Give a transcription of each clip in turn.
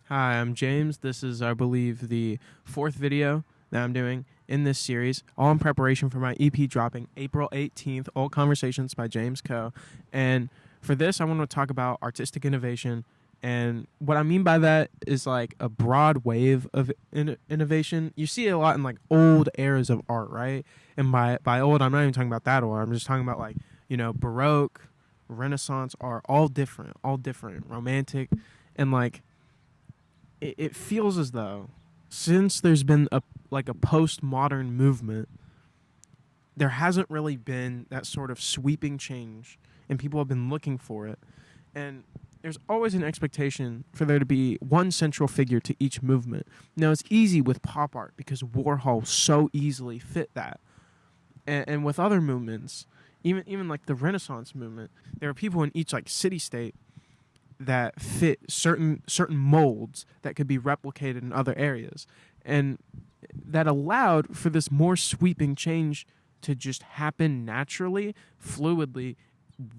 Hi, I'm James. This is, I believe, the fourth video that I'm doing in this series, all in preparation for my EP dropping April 18th, Old Conversations by James Coe. And for this, I want to talk about artistic innovation. And what I mean by that is like a broad wave of innovation. You see it a lot in like old eras of art, right? And by old, I'm not even talking about that old. I'm just talking about like, Baroque, Renaissance art, all different, romantic, and like it feels as though since there's been a postmodern movement, there hasn't really been that sort of sweeping change, and people have been looking for it. And there's always an expectation for there to be one central figure to each movement. Now, it's easy with pop art because Warhol so easily fit that. And with other movements, even like the Renaissance movement, there are people in each like city state that fit certain molds that could be replicated in other areas, and that allowed for this more sweeping change to just happen naturally, fluidly,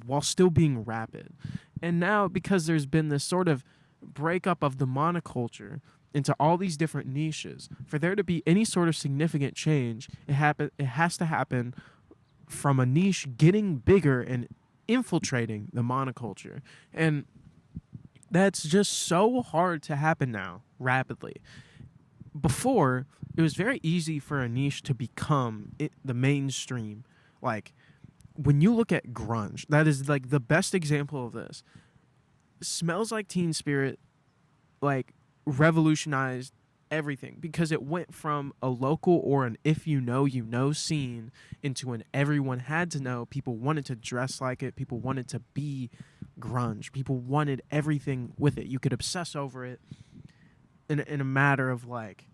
while still being rapid. And now, because there's been this sort of breakup of the monoculture into all these different niches, for there to be any sort of significant change, it has to happen from a niche getting bigger and infiltrating the monoculture. And that's just so hard to happen now, rapidly. Before, it was very easy for a niche to become the mainstream. Like, when you look at grunge, that is like the best example of this. Smells Like Teen Spirit, like, revolutionized everything because it went from a local or an if you know scene into an everyone had to know. People wanted to dress like it. People wanted to be grunge. People wanted everything with it. You could obsess over it in a matter of like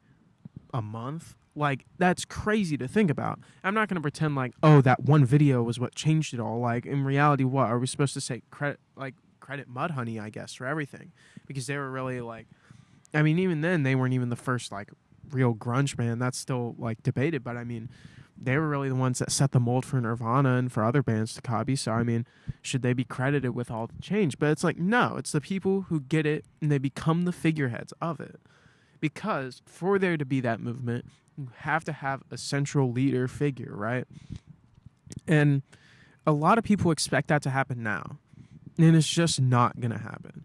a month. Like, that's crazy to think about. I'm not going to pretend like, oh, that one video was what changed it all. Like, in reality, what are we supposed to say? Credit Mudhoney, I guess, for everything, because they were really like, I mean, even then, they weren't even the first, like, real grunge band. That's still, like, debated. But, I mean, they were really the ones that set the mold for Nirvana and for other bands to copy. So, I mean, should they be credited with all the change? But it's like, no. It's the people who get it, and they become the figureheads of it. Because for there to be that movement, you have to have a central leader figure, right? And a lot of people expect that to happen now. And it's just not going to happen.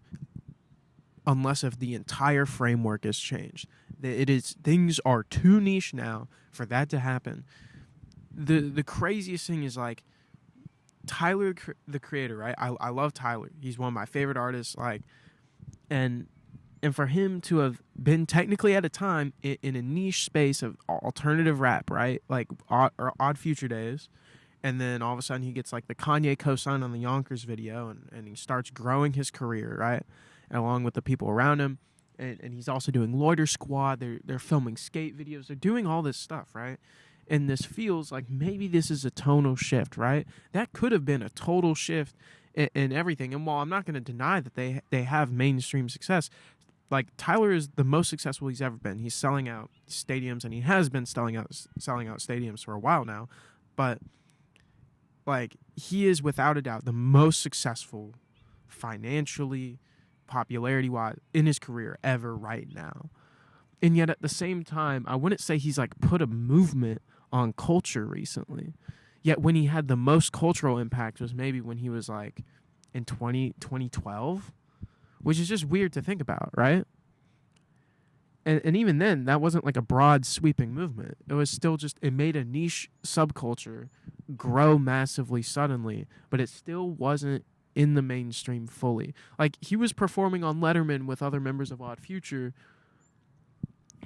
Unless if the entire framework is changed. Things are too niche now for that to happen. The craziest thing is like Tyler the Creator, right? I love Tyler. He's one of my favorite artists, like, and for him to have been technically at a time in a niche space of alternative rap, right? Like Odd Future days. And then all of a sudden he gets like the Kanye co-sign on the Yonkers video, and he starts growing his career, right? Along with the people around him. And he's also doing Loiter Squad. They're filming skate videos. They're doing all this stuff, right? And this feels like maybe this is a tonal shift, right? That could have been a total shift in everything. And while I'm not going to deny that they have mainstream success, like, Tyler is the most successful he's ever been. He's selling out stadiums, and he has been selling out stadiums for a while now. But, like, he is without a doubt the most successful financially, popularity-wise, in his career ever right now. And yet at the same time, I wouldn't say he's like put a movement on culture recently. Yet when he had the most cultural impact was maybe when he was like in 2012, which is just weird to think about, right? And even then, that wasn't like a broad sweeping movement. It was still just, it made a niche subculture grow massively suddenly, but it still wasn't in the mainstream fully. Like, he was performing on Letterman with other members of Odd Future,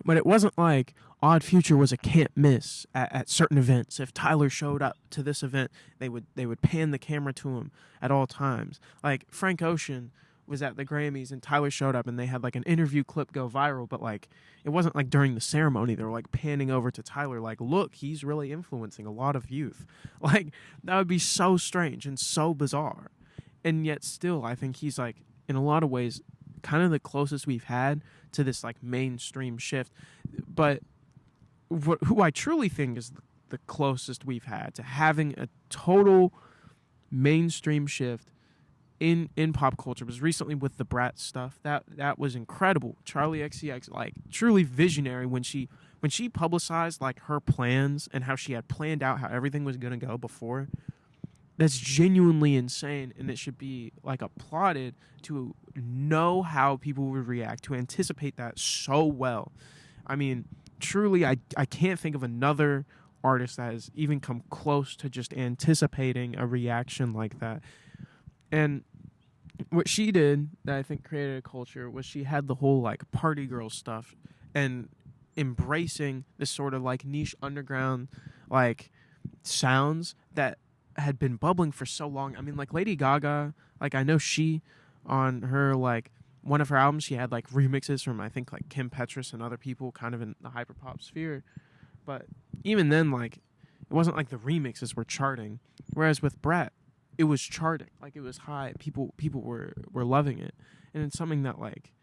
but it wasn't like Odd Future was a can't miss at certain events. If Tyler showed up to this event, they would pan the camera to him at all times. Like, Frank Ocean was at the Grammys and Tyler showed up and they had like an interview clip go viral, but like it wasn't like during the ceremony. They were like panning over to Tyler like, look, he's really influencing a lot of youth. Like, that would be so strange and so bizarre. And yet still, I think he's like, in a lot of ways, kind of the closest we've had to this like mainstream shift. But who I truly think is the closest we've had to having a total mainstream shift in pop culture was recently with the Brat stuff. That was incredible. Charlie XCX, like, truly visionary when she publicized like her plans and how she had planned out how everything was going to go before. That's genuinely insane, and it should be like applauded to know how people would react, to anticipate that so well. I mean, truly, I can't think of another artist that has even come close to just anticipating a reaction like that. And what she did that I think created a culture was she had the whole like party girl stuff and embracing this sort of like niche underground like sounds that had been bubbling for so long. I mean, like Lady Gaga, like I know she on her like one of her albums she had like remixes from I think like Kim Petras and other people kind of in the hyperpop sphere. But even then, like, it wasn't like the remixes were charting. Whereas with Brat, it was charting. Like, it was high. People were loving it. And it's something that, like,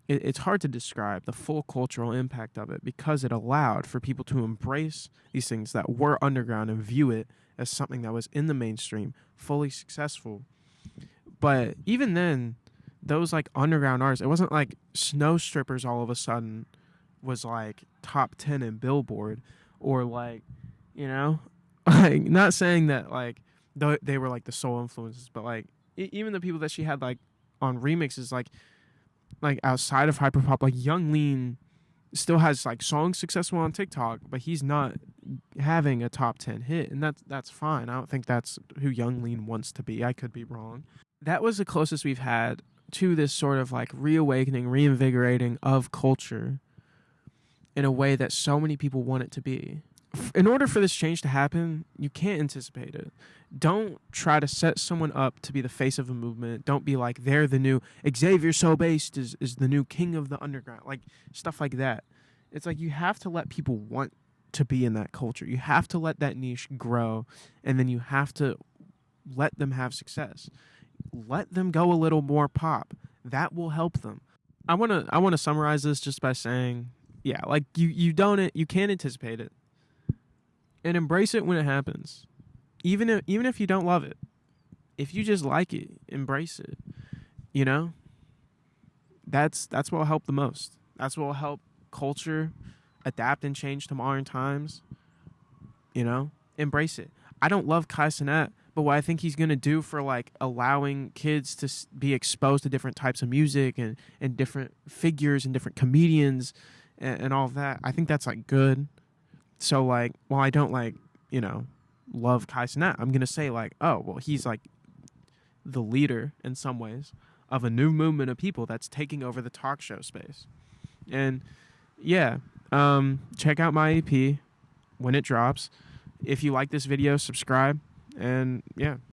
it's hard to describe the full cultural impact of it because it allowed for people to embrace these things that were underground and view it as something that was in the mainstream, fully successful. But even then, those, like, underground artists, it wasn't like Snow Strippers all of a sudden was like top 10 in Billboard, or like, you know, like, not saying that like they were like the sole influences, but like even the people that she had like on remixes, like outside of hyperpop, like Young Lean still has like songs successful on TikTok, but he's not having a top 10 hit, and that's fine. I don't think that's who Young Lean wants to be. I could be wrong. That was the closest we've had to this sort of like reawakening, reinvigorating of culture in a way that so many people want it to be. In order for this change to happen, you can't anticipate it. Don't try to set someone up to be the face of a movement. Don't be like, they're the new Xavier So Based is the new king of the underground. Like, stuff like that. It's like you have to let people want to be in that culture. You have to let that niche grow, and then you have to let them have success. Let them go a little more pop. That will help them. I wanna summarize this just by saying, yeah, like you can't anticipate it, and embrace it when it happens, even if you don't love it. If you just like it, embrace it. You know, that's what will help the most. That's what will help culture adapt and change to modern times. You know, embrace it. I don't love Kai Cenat, but what I think he's gonna do for like allowing kids to be exposed to different types of music and different figures and different comedians and all of that, I think that's like good. So like, while I don't like, you know, love Kai Cenat, I'm gonna say like, oh well, he's like the leader in some ways of a new movement of people that's taking over the talk show space. And yeah, check out my EP when it drops. If you like this video, subscribe, and yeah.